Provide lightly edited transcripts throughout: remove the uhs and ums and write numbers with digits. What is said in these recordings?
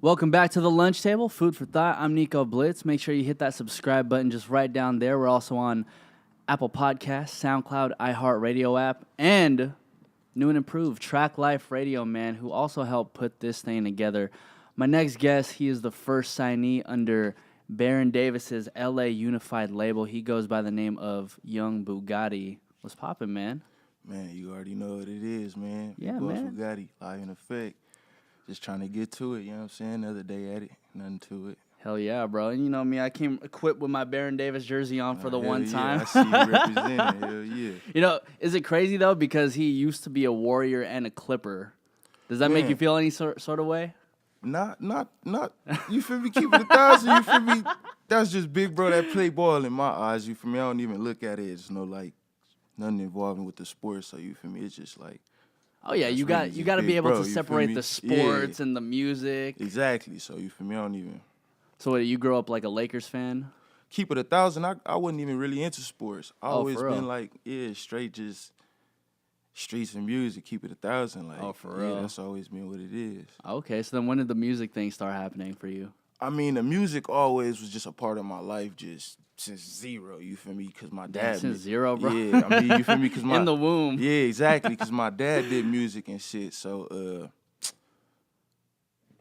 Welcome back to the lunch table, Food for Thought. I'm Nico Blitz. Make sure you hit that subscribe button just right down there. We're also on Apple Podcasts, SoundCloud, iHeartRadio app, and new and improved Traklife Radio, man, who also helped put this thing together. My next guest, he is the first signee under Baron Davis's LA Unified label. He goes by the name of Young Bugatti. What's poppin', man? Man, you already know what it is, man. Yeah, Boss man. Bugatti, live in effect. Just trying to get to it, you know what I'm saying? Another day at it, nothing to it. Hell yeah, bro. And you know me, I came equipped with my Baron Davis jersey on for the one time. I see you representing, hell yeah. You know, is it crazy, though, because he used to be a Warrior and a Clipper? Does that make you feel any sort of way? Not, you feel me? Keep it 1,000, you feel me? That's just big bro that play ball in my eyes, you feel me? I don't even look at it. It's no, like, nothing involving with the sport, so you feel me? It's just like, oh yeah, you got to be able to separate the sports and the music. Exactly. So you feel me? I don't even. So what, you grow up like a Lakers fan? Keep it 1,000. I wasn't even really into sports. I always for real? been like, straight just streets and music. Keep it 1,000. Like, for real? That's always been what it is. Okay, so then when did the music thing start happening for you? I mean, the music always was just a part of my life, just since zero. You feel me? Because my dad. Since zero, bro. Yeah, I mean, you feel me? Because in the womb. Yeah, exactly. Because my dad did music and shit. So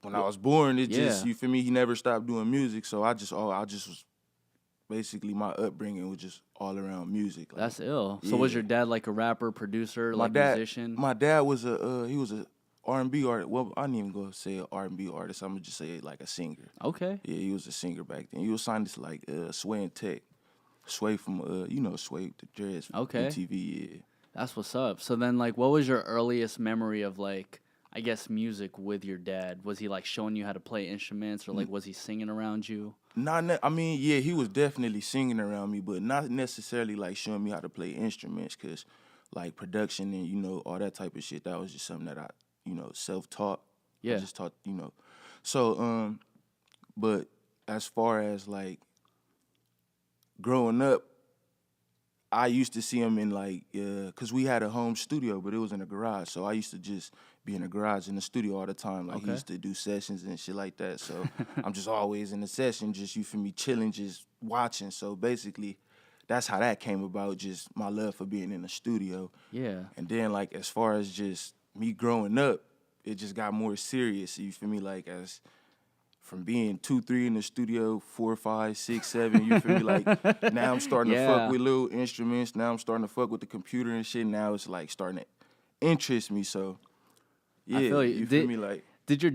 when I was born, it just, you feel me? He never stopped doing music. So I just was basically, my upbringing was just all around music. Like, that's ill. So was your dad like a rapper, producer, musician? My dad was he was a R&B artist. Well, I didn't even go say an R&B artist. I'm gonna just say like a singer. Okay. Yeah, he was a singer back then. He was signed to like Sway and Tech. Sway from Sway the Dreads from MTV. Yeah. That's what's up. So then, like, what was your earliest memory of, like, I guess music with your dad? Was he like showing you how to play instruments, or like was he singing around you? He was definitely singing around me, but not necessarily like showing me how to play instruments, cause like production and all that type of shit. That was just something that I self-taught. Yeah. I just taught So but as far as like growing up, I used to see him in like, cause we had a home studio, but it was in a garage. So I used to just be in the garage in the studio all the time. Like he used to do sessions and shit like that. So I'm just always in the session, just, you feel me, chilling, just watching. So basically, that's how that came about, just my love for being in the studio. Yeah. And then like, as far as just me growing up, it just got more serious. You feel me? Like as from being 2, 3 in the studio, 4, 5, 6, 7, you feel me? Like now I'm starting to fuck with little instruments. Now I'm starting to fuck with the computer and shit. Now it's like starting to interest me. So yeah, I feel you feel me? Like, did you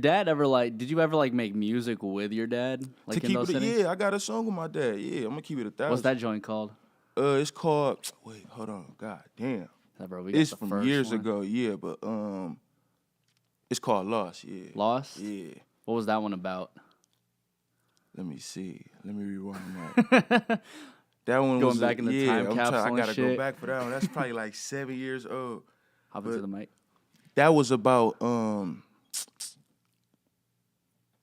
ever like make music with your dad? Like to in keep those it, settings? yeah, I got a song with my dad. Yeah, I'm gonna keep it 1,000. What's that joint called? It's called. Wait, hold on. God damn. Bro, It's from years ago. Yeah, but it's called Lost. Yeah. Lost? Yeah. What was that one about? Let me see. Let me rewind that. That one Going was back in the time capsule I and gotta shit. go back for that one. That's probably like 7 years old. Hop into the mic. That was about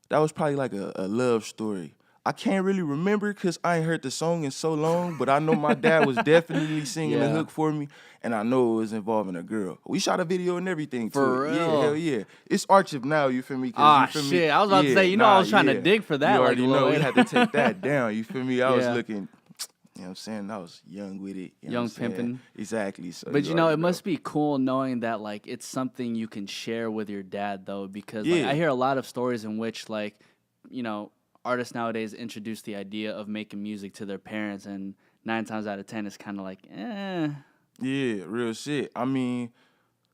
that was probably like a love story. I can't really remember because I ain't heard the song in so long, but I know my dad was definitely singing the hook for me, and I know it was involving a girl. We shot a video and everything too. For real? Yeah, hell yeah. It's archived now, you feel me? Ah, you feel shit. Me? I was about to say, I was trying to dig for that. You already know we later. had to take that down, you feel me? I was looking, you know what I'm saying? I was young with it. Young pimping. Exactly. So but it must be cool knowing that like it's something you can share with your dad though, because like, I hear a lot of stories in which like, artists nowadays introduce the idea of making music to their parents, and 9 times out of 10 it's kind of like, Yeah, real shit. I mean,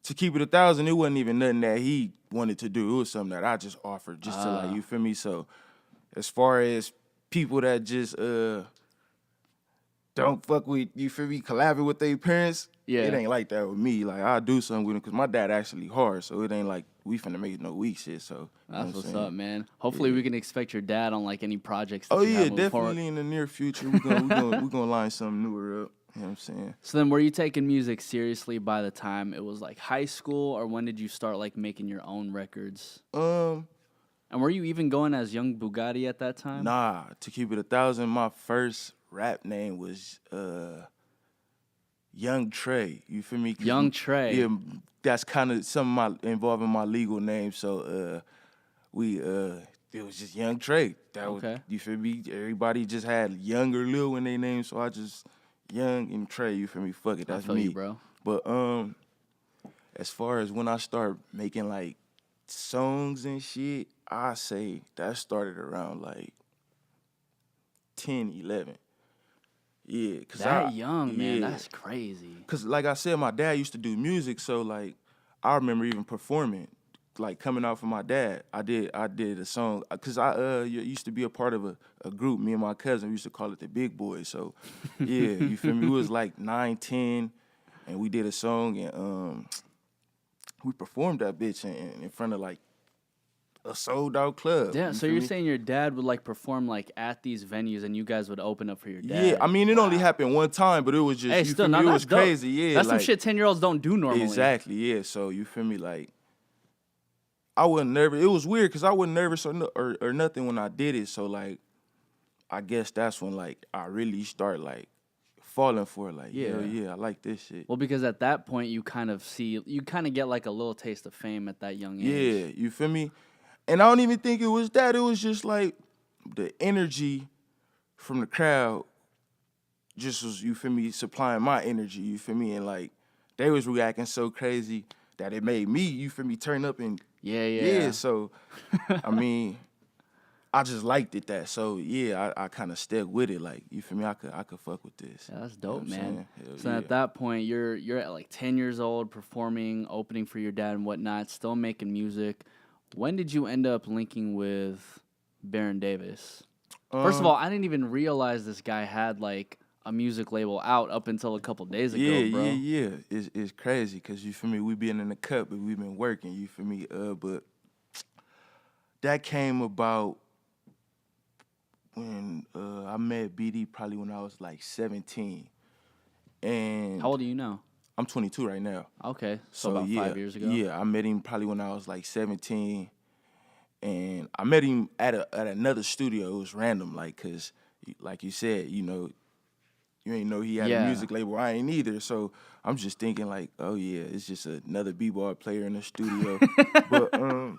to keep it 1,000, it wasn't even nothing that he wanted to do. It was something that I just offered just to like, you feel me? So as far as people that just don't fuck with, you feel me, collabing with their parents, it ain't like that with me. Like, I do something with him because my dad actually hard, so it ain't like we finna make no weak shit. So that's what's up, man. Hopefully we can expect your dad on like any projects that you have moving definitely forward. in the near future. We're gonna line something newer up. You know what I'm saying? So then were you taking music seriously by the time it was like high school, or when did you start like making your own records? And were you even going as Young Bugatti at that time? Nah, to keep it 1,000, my first rap name was Young Trey. You feel me? Young Trey. Yeah, that's kind of involving my legal name. So we it was just Young Trey. That was, Okay. you feel me? Everybody just had Young or Lil in their name, so I just Young and Trey. You feel me? Fuck it, that's I feel me, you, bro. But as far as when I start making like songs and shit, I say that started around like 10, 11. Yeah, cause That young, man, yeah, that's crazy. cause like I said, my dad used to do music, so like I remember even performing, like coming out from my dad. I did a song, cause I used to be a part of a group. Me and my cousin, we used to call it the Big Boys. So yeah, you feel me? We was like 9, 10, and we did a song, and we performed that bitch in front of like a sold out club. Yeah, You so feel you're me? saying your dad would like perform like at these venues and you guys would open up for your dad? Yeah, I mean it only happened one time, but it was just Hey, you still, feel now me? It that's was dope. crazy. Yeah, That's some like, shit 10-year-olds don't do normally. exactly. Yeah, so you feel me? Like I wasn't nervous. It was weird because I wasn't nervous or nothing when I did it. So like, I guess that's when like I really start like falling for it. Like, hell yeah, I like this shit. Well, because at that point you kind of get like a little taste of fame at that young Yeah, age. you feel me? And I don't even think it was that. It was just like the energy from the crowd just was, you feel me, supplying my energy, you feel me? And like they was reacting so crazy that it made me, you feel me, turn up and Yeah. so I mean, I just liked it that. So yeah, I kind of stuck with it. Like, you feel me? I could fuck with this. Yeah, that's You know dope, what I'm man. saying? Hell So yeah. at that point, you're at like 10 years old, performing, opening for your dad and whatnot, still making music. When did you end up linking with Baron Davis? First of all, I didn't even realize this guy had like a music label out up until a couple days ago, bro. Yeah. It's crazy because you feel me. We been in the cut, but we been working. You feel me? But that came about when I met BD probably when I was like 17, and How old are you now? I'm 22 right now. Okay, so So about yeah, 5 years ago. yeah, I met him probably when I was like 17, and I met him at another studio. It was random, like, cause like you said, you know, you ain't know he had a music label. I ain't either. So I'm just thinking like, oh yeah, it's just another b-ball player in the studio. But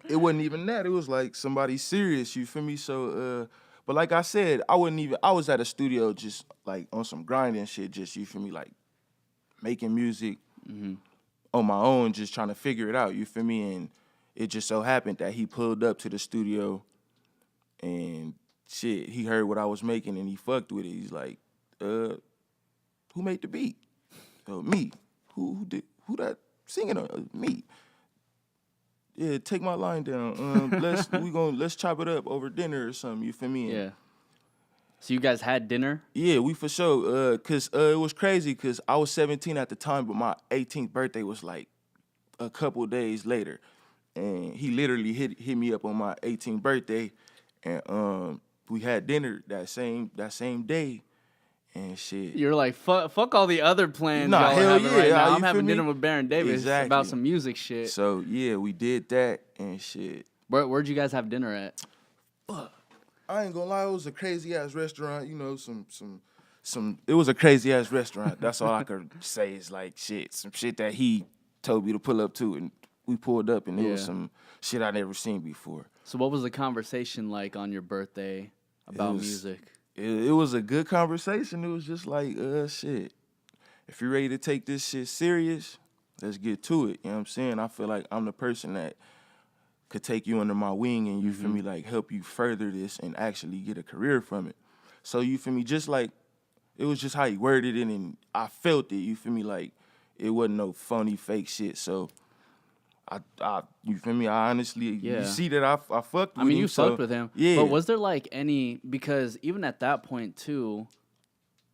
it wasn't even that. It was like somebody serious. You feel me? So but like I said, I was at a studio just like on some grinding shit. Just, you feel me, like making music on my own, just trying to figure it out. You feel me? And it just so happened that he pulled up to the studio and shit, he heard what I was making and he fucked with it. He's like, who made the beat? Me. Who that singing on? Me. Yeah, take my line down. Let's chop it up over dinner or something. You feel me? Yeah. So you guys had dinner? Yeah, we for sure. Cause it was crazy. Cause I was 17 at the time, but my 18th birthday was like a couple days later, and he literally hit me up on my 18th birthday, and we had dinner that same day, and shit. You're like, fuck all the other plans Nah, y'all are hell having yeah, right now. you I'm feel having me? dinner with Baron Davis Exactly. about some music shit. So yeah, we did that and shit. Where'd you guys have dinner at? I ain't gonna lie, it was a crazy ass restaurant. You know, some. It was a crazy ass restaurant. That's all I could say is like shit, some shit that he told me to pull up to, and we pulled up, and it was some shit I never seen before. So what was the conversation like on your birthday about music? It was a good conversation. It was just like, shit. If you're ready to take this shit serious, let's get to it. You know what I'm saying? I feel like I'm the person that could take you under my wing and, you feel me, like help you further this and actually get a career from it. So, you feel me, just like, it was just how he worded it and I felt it, you feel me, like it wasn't no phony fake shit. So I you feel me, I honestly, you see that I fucked with him. I mean, you so, fucked with him. Yeah. But was there like any, because even at that point too,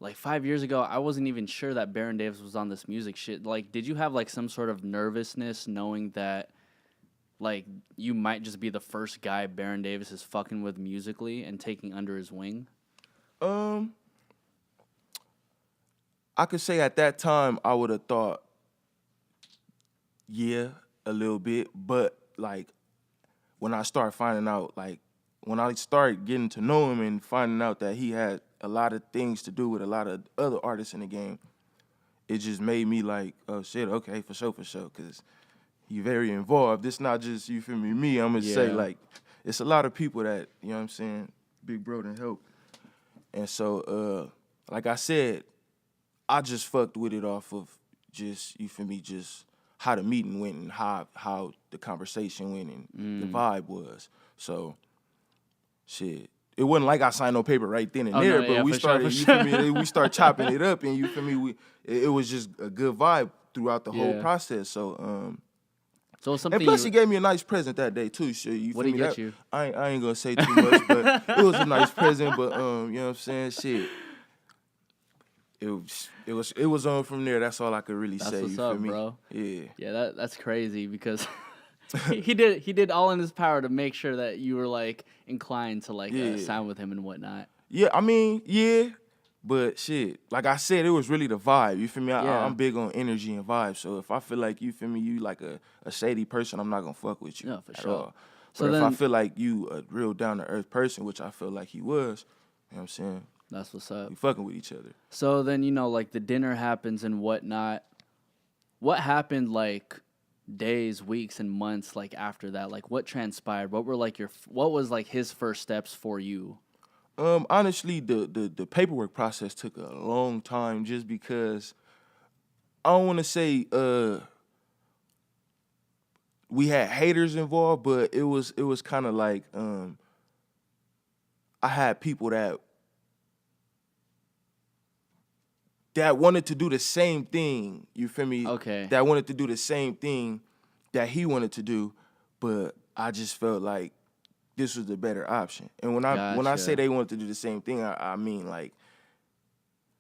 like 5 years ago, I wasn't even sure that Baron Davis was on this music shit. Like, did you have like some sort of nervousness knowing that like you might just be the first guy Baron Davis is fucking with musically and taking under his wing? I could say at that time I would have thought, yeah, a little bit, but like when I start finding out, like when I start getting to know him and finding out that he had a lot of things to do with a lot of other artists in the game, it just made me like, oh shit, okay, for sure, because he very involved. It's not just, you feel me, I'm gonna say like, it's a lot of people that, you know what I'm saying, big bro done help. And so, like I said, I just fucked with it off of just, you feel me, just how the meeting went and how the conversation went and the vibe was. So, shit. It wasn't like I signed no paper right then and there, but we started, you feel me, we start chopping it up, and you feel me, it was just a good vibe throughout the whole process. So, something. And plus, he gave me a nice present that day too. So you feel What did me? he get you? I ain't gonna say too much, but it was a nice present. But you know what I'm saying? Shit. It was on from there. That's all I could really say. What's you feel up, me? bro? Yeah. Yeah, that's crazy because he did all in his power to make sure that you were like inclined to like sign with him and whatnot. Yeah, I mean, yeah, but shit, like I said, it was really the vibe. You feel me? I'm big on energy and vibe. So if I feel like you feel me, you like a shady person, I'm not gonna fuck with you. Yeah, for at sure. all. So but then, if I feel like you a real down to earth person, which I feel like he was, you know what I'm saying? that's what's up. We fucking with each other. So then, like the dinner happens and whatnot. What happened like days, weeks, and months like after that? Like what transpired? What was like his first steps for you? Honestly, the paperwork process took a long time just because I don't want to say we had haters involved, but it was kind of like I had people that wanted to do the same thing. You feel me? Okay. That wanted to do the same thing that he wanted to do, but I just felt like this was the better option. And when I say they wanted to do the same thing, I mean like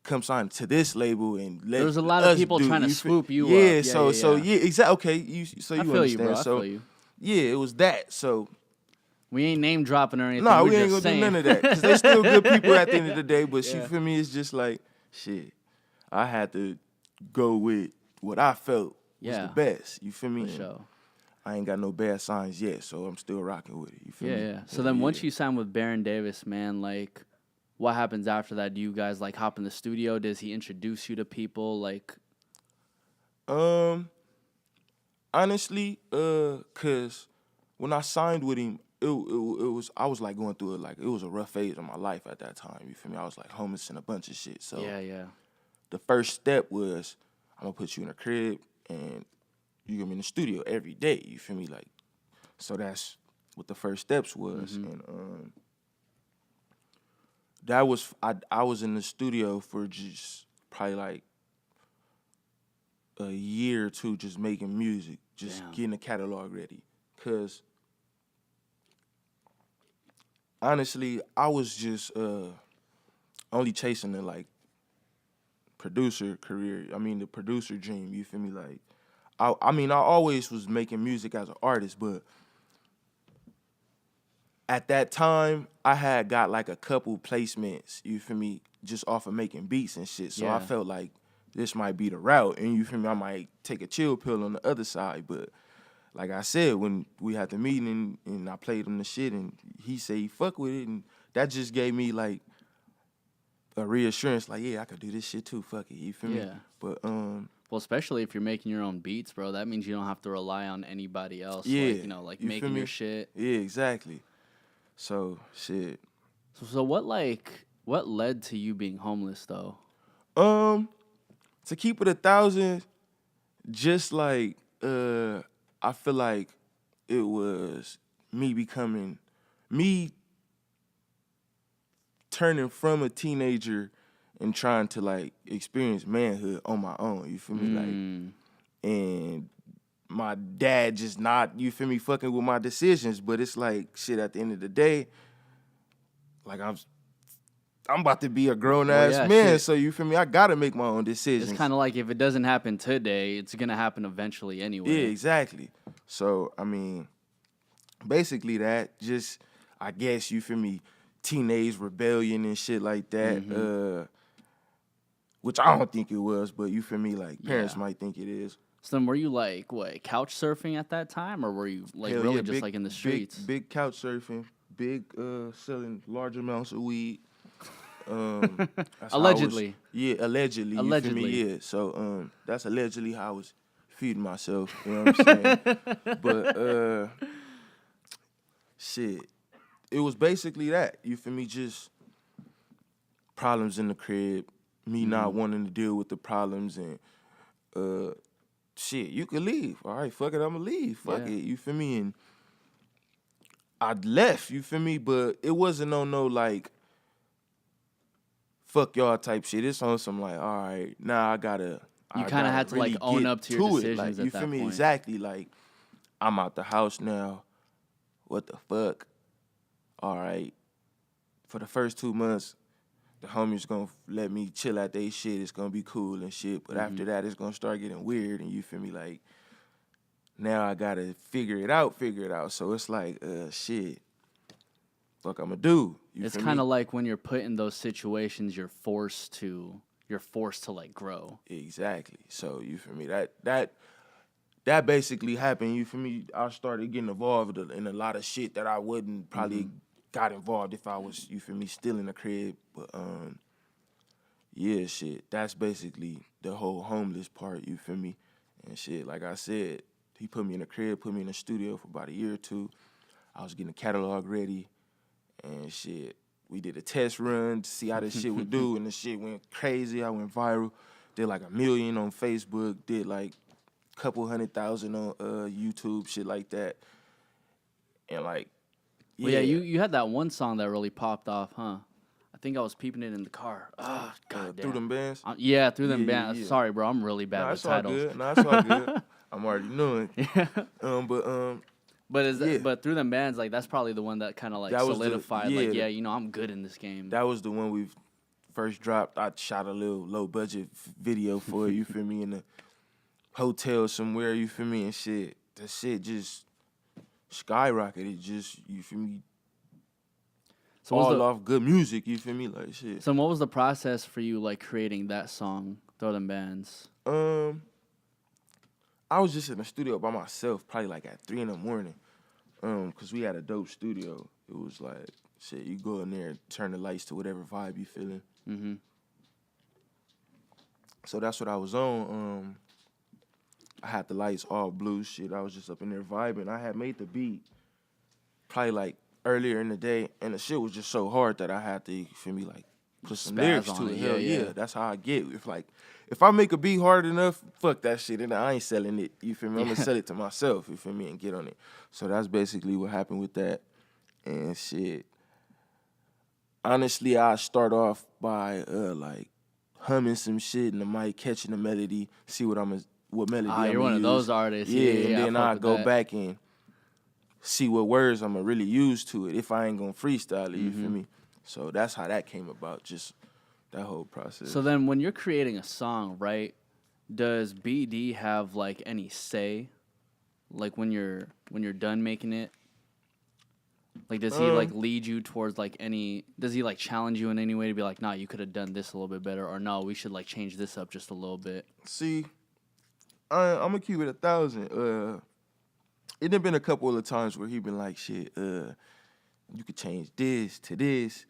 come sign to this label and let There was a lot of people trying to swoop you up. Yeah, so exactly. Okay, you I feel understand. you, bro. So I feel you. yeah, it was that. So we ain't name dropping or anything. no, we We're ain't just gonna saying. do none of that because they still good people at the end of the day. But Yeah. you feel me? It's just like shit. I had to go with what I felt was the best. You feel me? For sure. I ain't got no bad signs yet, so I'm still rocking with it. You feel me? Yeah. So then once you sign with Baron Davis, man, like what happens after that? Do you guys like hop in the studio? Does he introduce you to people? Like honestly, cause when I signed with him, it was I was like going through it was a rough phase of my life at that time. You feel me? I was like homeless and a bunch of shit. So yeah. The first step was I'm gonna put you in a crib and you gonna be in the studio every day. You feel me? Like, so that's what the first steps was. And that was I was in the studio for just probably like a year or two, just making music, just getting the catalog ready. Cause honestly, I was just only chasing the like producer career. I mean the producer dream, you feel me? Like I mean I always was making music as an artist, but at that time I had got like a couple placements, you feel me, just off of making beats and shit. So I felt like this might be the route, and you feel me, I might take a chill pill on the other side. But like I said, when we had the meeting and I played him the shit and he said he fuck with it, and that just gave me like a reassurance, like, yeah, I could do this shit too, fuck it, you feel me? But well, especially if you're making your own beats, bro, that means you don't have to rely on anybody else. Yeah, like you making your shit. Yeah, exactly. So shit. So what led to you being homeless though? To keep it 1,000, just like I feel like it was me turning from a teenager and trying to like experience manhood on my own. You feel me? Like, and my dad just not, you feel me, fucking with my decisions. But it's like shit. At the end of the day, like I'm about to be a grown ass man, shit. So you feel me? I gotta make my own decisions. It's kind of like if it doesn't happen today, it's gonna happen eventually anyway. Yeah, exactly. So I mean, basically that. Just I guess you feel me, teenage rebellion and shit like that. Which I don't think it was, but you feel me, like parents might think it is. So then, were you like what, couch surfing at that time, or were you like really just like in the streets? Big couch surfing, big selling large amounts of weed. Allegedly. Allegedly. You feel me? Yeah. So that's allegedly how I was feeding myself. You know what I'm saying? But shit. it was basically that. You feel me? Just problems in the crib, me not wanting to deal with the problems, and shit, you could leave. All right, fuck it, I'ma leave. Fuck it, you feel me? And I left, you feel me? But it wasn't on no like fuck y'all type shit. It's on some like, all right, now I gotta. You kind of had to like own up to your decisions like, at that you feel me? point. Exactly. Like, I'm out the house now. What the fuck? All right. For the first 2 months, the homies gonna let me chill out they shit. It's gonna be cool and shit. But after that, it's gonna start getting weird. And you feel me? Like, now I gotta figure it out. So it's like, shit. Fuck, I'ma do. It's kind of like when you're put in those situations, you're forced to like grow. Exactly. So you feel me? That basically happened. You feel me? I started getting involved in a lot of shit that I wouldn't probably got involved if I was, you feel me, still in the crib. But yeah, shit. That's basically the whole homeless part. You feel me? And shit, like I said, he put me in the crib, put me in the studio for about a year or two. I was getting a catalog ready, and shit. We did a test run to see how this shit would do, and the shit went crazy. I went viral. Did like 1 million on Facebook. Did like a couple 100,000 on YouTube, shit like that. And like, yeah. Well, yeah, you had that one song that really popped off, huh? I think I was peeping it in the car. Oh, God damn. Through Them Bands? Yeah, Through Them Bands. Yeah. Sorry, bro. I'm really bad with titles. Nah, it's all good. I'm already knowing. Yeah. But Through Them Bands, like that's probably the one that kind of like solidified. I'm good in this game. That was the one we first dropped. I shot a little low budget video for it. You feel me? In a hotel somewhere. You feel me? And shit, that shit just skyrocketed. Just, you feel me? So all off good music. You feel me? Like shit. So what was the process for you like creating that song, Throw Them Bands? I was just in the studio by myself, probably like at 3 a.m, cause we had a dope studio. It was like shit. You go in there and turn the lights to whatever vibe you feeling. Mm-hmm. So that's what I was on. I had the lights all blue. Shit, I was just up in there vibing. I had made the beat probably like earlier in the day, and the shit was just so hard that I had to, you feel me, like put some lyrics to it. Hell yeah, that's how I get. If I make a beat hard enough, fuck that shit, and I ain't selling it. You feel me? I'm gonna sell it to myself. You feel me? And get on it. So that's basically what happened with that. And shit. Honestly, I start off by like humming some shit in the mic, catching the melody, see what melody I'm gonna use. You're one of those artists. Yeah, and then I go back and see what words I'm gonna really use to it if I ain't gonna freestyle it. You feel me? So that's how that came about. Just that whole process. So then when you're creating a song, right, does BD have like any say? Like when you're done making it? Like does he like lead you towards like does he like challenge you in any way to be like, nah, you could have done this a little bit better, or no, we should like change this up just a little bit? See, I'm gonna keep it 1,000. It done been a couple of times where he been like, shit, you could change this to this,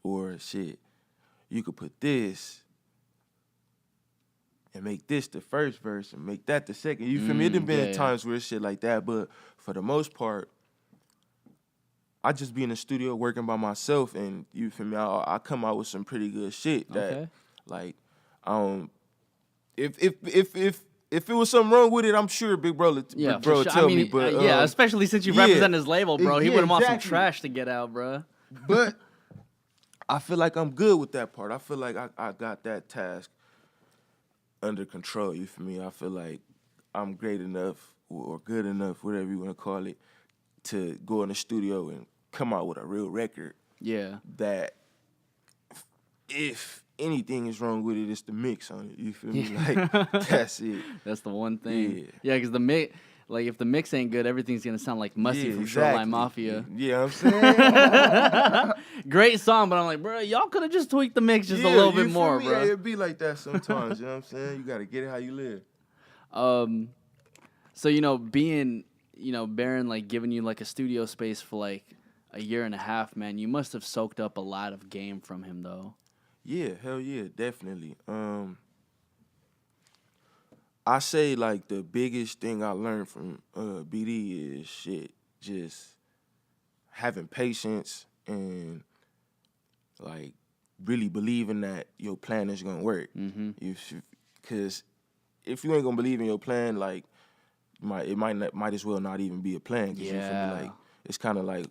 or shit, you could put this and make this the first verse and make that the second. You feel me? It done been times where it's shit like that, but for the most part, I just be in the studio working by myself, and you feel me? I come out with some pretty good shit that, like, if it was something wrong with it, I'm sure Big Bro would tell me. But especially since you represent his label, bro. He wouldn't want some trash to get out, bro. But I feel like I'm good with that part. I feel like I got that task under control. You feel me? I feel like I'm great enough or good enough, whatever you want to call it, to go in the studio and come out with a real record. Yeah. That if anything is wrong with it, it's the mix on it. You feel me? Like, that's it. That's the one thing. Yeah, because the mix, like, if the mix ain't good, everything's going to sound like Musty from Shoreline Mafia. Yeah, I'm saying? Great song, but I'm like, bro, y'all could have just tweaked the mix just a little bit more, bro. Yeah, it be like that sometimes, you know what I'm saying? You got to get it how you live. So, Baron, like, giving you, like, a studio space for, like, a year and a half, man, you must have soaked up a lot of game from him, though. Yeah, hell yeah, definitely. I say, like, the biggest thing I learned from BD is just having patience and like really believing that your plan is gonna work. Because if you ain't gonna believe in your plan, like it might as well not even be a plan. Cause you feel me? Like it's kind of like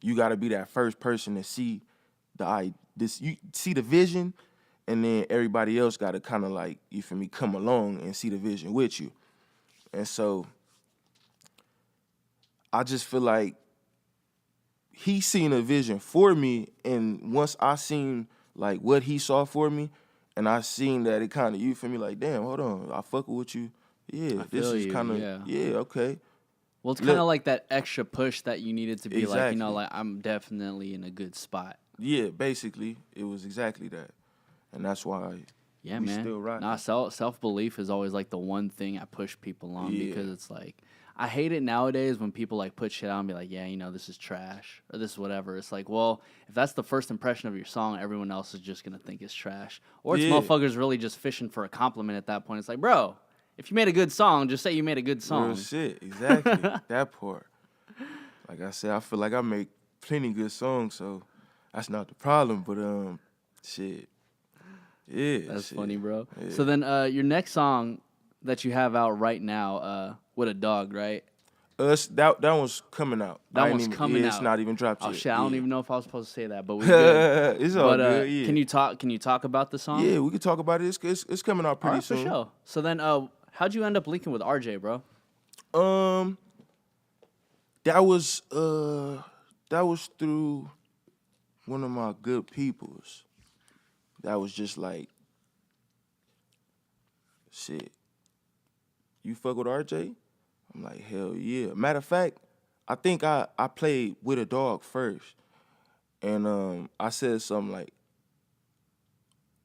you got to be that first person to see you see the vision, and then everybody else got to kind of like, you feel me, come along and see the vision with you. And so I just feel like he seen a vision for me, and once I seen like what he saw for me, and I seen that it kind of, you feel me, like, damn, hold on, I fuck with you. Yeah, this is kind of, okay. Well, it's kind of like that extra push that you needed to be Exactly. like, you know, like I'm definitely in a good spot. Yeah, basically, it was exactly that, and that's why. Yeah, we man. Still rocking. Nah, self-belief is always like the one thing I push people on because it's like I hate it nowadays when people like put shit out and be like, yeah, you know, this is trash or this is whatever. It's like, well, if that's the first impression of your song, everyone else is just gonna think it's trash. Or it's motherfuckers really just fishing for a compliment at that point. It's like, bro, if you made a good song, just say you made a good song. Real shit, exactly. That part. Like I said, I feel like I make plenty good songs, so that's not the problem. But shit. Yeah. That's funny, bro. Yeah. So then your next song that you have out right now, With a Dog, right? That one's coming out. That one's coming out. It's not even dropped yet. Oh shit, I don't even know if I was supposed to say that, but we good. It's all good. Yeah. Can you talk about the song? Yeah, we can talk about it. It's coming out pretty soon. For sure. So then, how'd you end up linking with RJ, bro? That was through one of my good peoples. That was just like, shit, you fuck with RJ? I'm like, hell yeah. Matter of fact, I think I played With a Dog first. And I said something like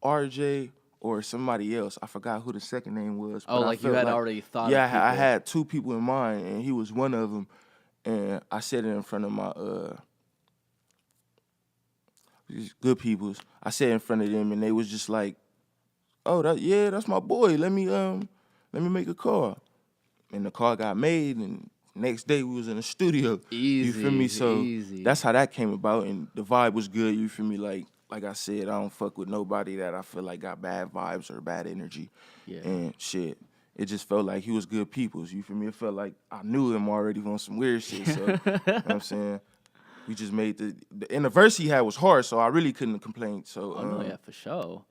RJ or somebody else. I forgot who the second name was. Oh, like you had already thought of Yeah, people. I had two people in mind, and he was one of them. And I said it in front of my these good peoples. I said in front of them, and they was just like, "Oh, that's my boy. Let me make a call." And the call got made, and next day we was in the studio. Easy, you feel me? So easy. That's how that came about, and the vibe was good. You feel me? Like I said, I don't fuck with nobody that I feel like got bad vibes or bad energy. Yeah. And shit, it just felt like he was good peoples. You feel me? It felt like I knew him already on some weird shit. So, you know what I'm saying? We just made and the verse he had was hard, so I really couldn't complain. So, no, yeah, for sure.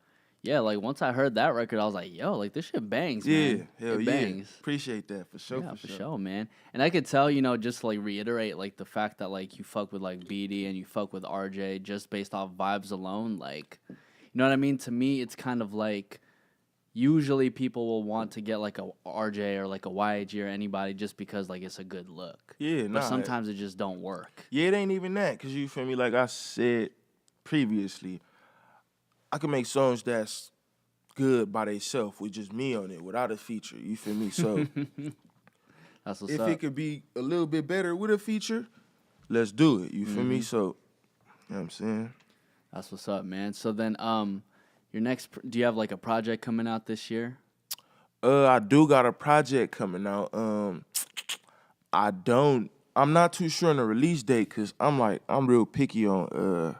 Yeah, like once I heard that record, I was like, yo, like this shit bangs, man. Yeah, hell it yeah. bangs. Appreciate that, for sure. Yeah, for sure, man. And I could tell, you know, just to, like reiterate, like the fact that like you fuck with like BD and you fuck with RJ just based off vibes alone, like, you know what I mean? To me, it's kind of like usually people will want to get like a RJ or like a YG or anybody just because like it's a good look. Yeah, but sometimes it just don't work. Yeah, it ain't even that, cause you feel me? Like I said previously, I can make songs that's good by themselves with just me on it without a feature. You feel me? So that's what's if up. it could be a little bit better with a feature, let's do it. You feel me? So, you know what I'm saying? That's what's up, man. So then, your next, do you have like a project coming out this year? I do got a project coming out. I'm not too sure on the release date, cause I'm real picky on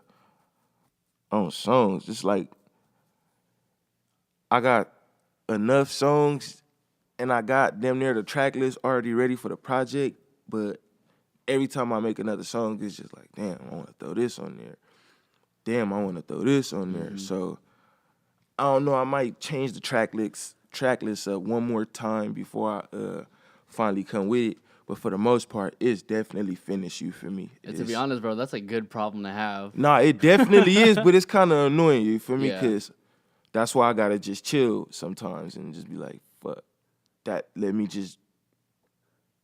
songs. It's like I got enough songs and I got damn near the track list already ready for the project, but every time I make another song, it's just like, damn, I want to throw this on there. Damn, I want to throw this on there. So I don't know. I might change the track list up one more time before I finally come with it. But for the most part, it's definitely finished. You feel me? To be honest, bro, that's a good problem to have. Nah, it definitely is, but it's kind of annoying. You feel me? Yeah. Because that's why I gotta just chill sometimes and just be like, fuck that. Let me just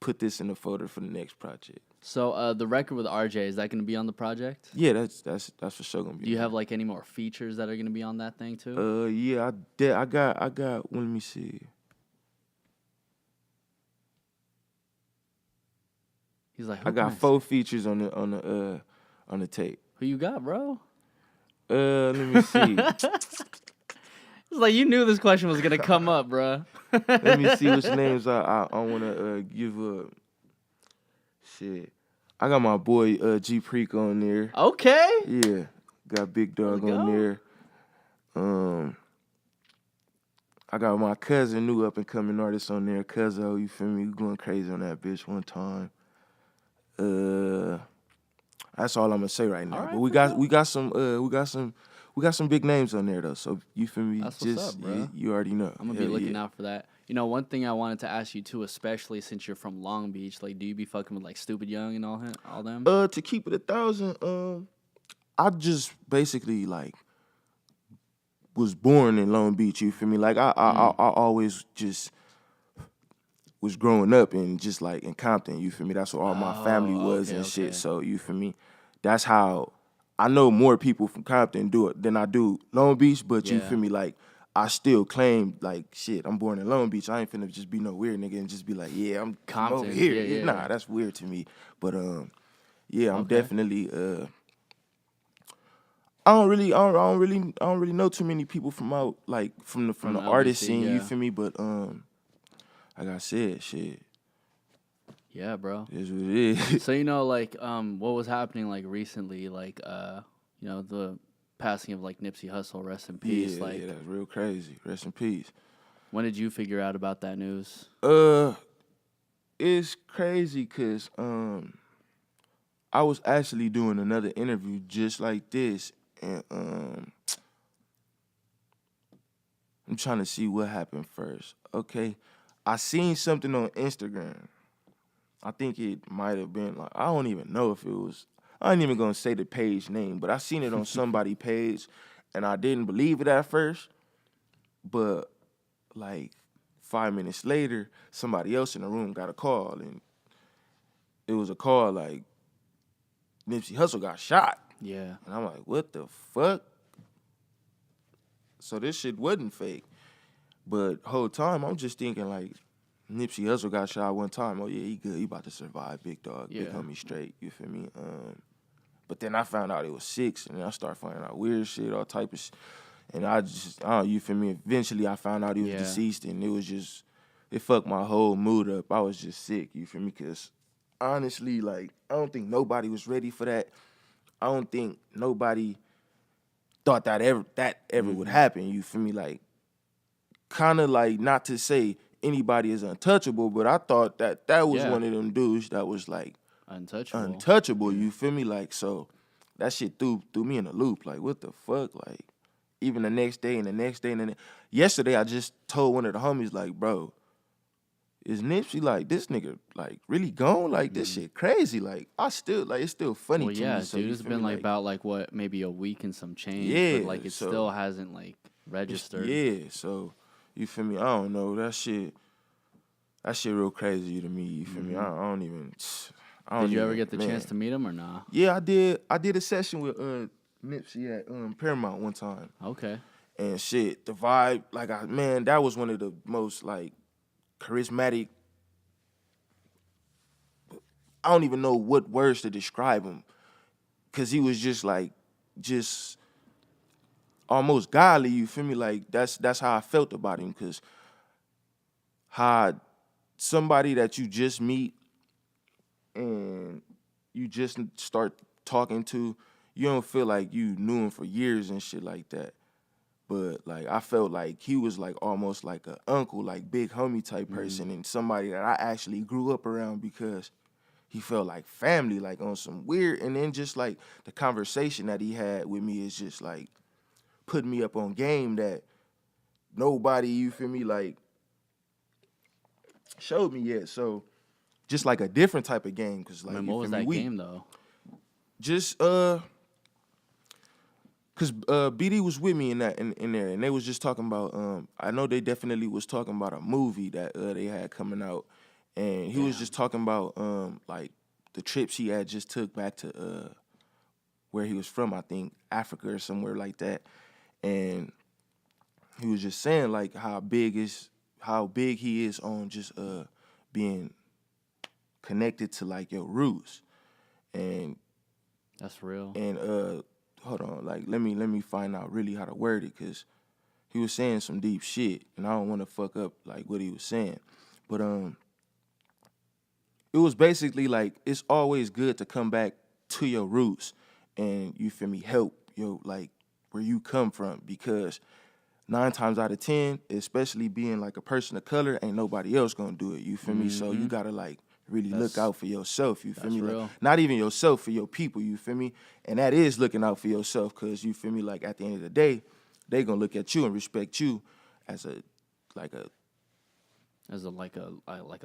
put this in the folder for the next project. So the record with RJ, is that going to be on the project? Yeah, that's for sure gonna be. Do you have like any more features that are going to be on that thing too? Yeah, I got. Well, let me see. He's like, I got 4 features on the tape. Who you got, bro? Let me see. It's like you knew this question was gonna come up, bro. Let me see which names I want to give up. Shit, I got my boy G Preek on there. Okay. Yeah, got Big Dog Let's on go. there. I got my cousin, new up and coming artist on there. Cuzzo, you feel me? We going crazy on that bitch one time. That's all I'm gonna say right now. All right, But we got some big names on there though. So you feel me? That's what's up, bro. You already know. I'm gonna be looking out for that. You know, one thing I wanted to ask you too, especially since you're from Long Beach, like, do you be fucking with like Stupid Young and all them? To keep it 1,000, I just basically like was born in Long Beach. You feel me? Like I always just was growing up in just like in Compton. You feel me? That's where all my family was and shit. So you feel me? That's how I know more people from Compton do it than I do Long Beach. But you feel me? Like I still claim like shit. I'm born in Long Beach. I ain't finna just be no weird nigga and just be like, yeah, I'm Compton. over here. Yeah. Nah, that's weird to me. But yeah, I'm definitely I don't really know too many people from out like from the artist scene. You feel me? But like I said, shit. Yeah, bro. It is what it is. So, you know, like, what was happening, like, recently, like, you know, the passing of, like, Nipsey Hussle, rest in peace. Yeah, like, yeah, that's real crazy. Rest in peace. When did you figure out about that news? It's crazy because I was actually doing another interview just like this, and I'm trying to see what happened first. Okay, I seen something on Instagram. I think it might have been like, I don't even know if it was, I ain't even gonna say the page name, but I seen it on somebody's page and I didn't believe it at first. But like 5 minutes later, somebody else in the room got a call, and it was a call like Nipsey Hussle got shot. Yeah. And I'm like, what the fuck? So this shit wasn't fake. But whole time I'm just thinking like, Nipsey Hussle got shot one time. Oh yeah, he good. He about to survive, big dog. Yeah. Big homie straight. You feel me? But then I found out it was 6, and then I started finding out weird shit, all type of shit. And you feel me? Eventually I found out he was deceased, and it fucked my whole mood up. I was just sick, you feel me? Because honestly, like, I don't think nobody was ready for that. I don't think nobody thought that ever would happen, you feel me? Like, kind of like, not to say anybody is untouchable, but I thought that was one of them dudes that was like untouchable. You feel me? Like, so that shit threw me in a loop. Like, what the fuck? Like, even the next day and the next day and yesterday, I just told one of the homies, like, bro, is Nipsey like this nigga like really gone? Like, this shit crazy. Like, it's still funny to me. Yeah, So dude, it's been like about like what, maybe a week and some change. Yeah, but like it still hasn't like registered. Yeah, so you feel me? I don't know. That shit real crazy to me. You feel me? I don't even. Did you ever get the chance to meet him or nah? Yeah, I did. I did a session with Nipsey at Paramount one time. Okay. And shit, the vibe, like, that was one of the most like charismatic. I don't even know what words to describe him, cause he was just almost godly. You feel me? Like, that's how I felt about him, cause how somebody that you just meet and you just start talking to, you don't feel like you knew him for years and shit like that. But like, I felt like he was like almost like an uncle, like big homie type person, and somebody that I actually grew up around, because he felt like family, like on some weird. And then just like the conversation that he had with me is just like putting me up on game that nobody, you feel me, like showed me yet. So just like a different type of game, cause like, what was that game though? Just cause BD was with me in there, and they was just talking about I know they definitely was talking about a movie that they had coming out, and he was just talking about like the trips he had just took back to where he was from, I think Africa or somewhere like that, and he was just saying like how big he is on just being connected to like your roots. And that's real. And hold on, like let me find out really how to word it, cause he was saying some deep shit, and I don't want to fuck up like what he was saying. But it was basically like it's always good to come back to your roots and you feel me help like where you come from, because 9 times out of 10, especially being like a person of color, ain't nobody else gonna do it. You feel me? So you gotta like really look out for yourself. You feel me? real. Like, not even yourself, for your people. You feel me? And that is looking out for yourself, because you feel me? Like at the end of the day, they gonna look at you and respect you as a like a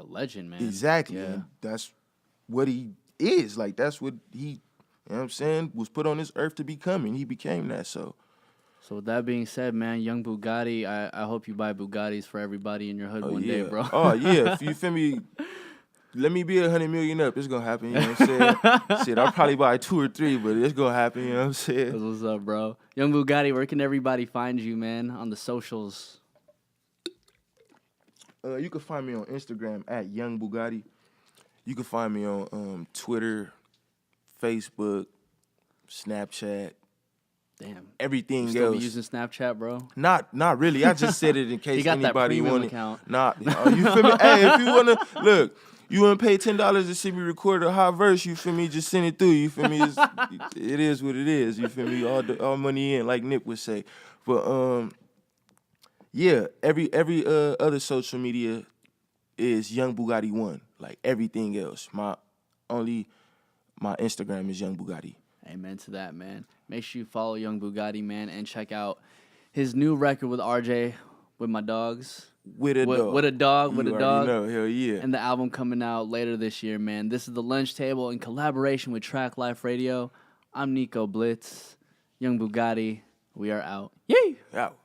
legend, man. exactly. Yeah. And that's what he is. Like that's what he, you know what I'm saying, was put on this earth to become, and he became that. So with that being said, man, young Bugatti, I hope you buy Bugattis for everybody in your hood one day, bro. Oh yeah, if you feel me, let me be 100 million up. It's gonna happen. You know what I'm saying? Shit, I'll probably buy 2 or 3, but it's gonna happen. You know what I'm saying? That's what's up, bro. Young Bugatti, where can everybody find you, man, on the socials? You can find me on Instagram at Young Bugatti. You can find me on Twitter, Facebook, Snapchat. Damn. Everything You still else. be using Snapchat, bro? Not really. I just said it in case He got anybody that wanted. account. Nah, you feel me? Hey, if you wanna look, you wanna pay $10 to see me record a hot verse. You feel me? Just send it through. You feel me? It is what it is. You feel me? All money in, like Nip would say. But yeah, every other social media is Young Bugatti 1. Like everything else. My Instagram is Young Bugatti. Amen to that, man. Make sure you follow Young Bugatti, man, and check out his new record with RJ, with my dogs. With a dog. With a dog. You already know. Hell yeah. And the album coming out later this year, man. This is The Lunch Table in collaboration with Traklife Radio. I'm Nico Blitz. Young Bugatti. We are out. Yay! Out.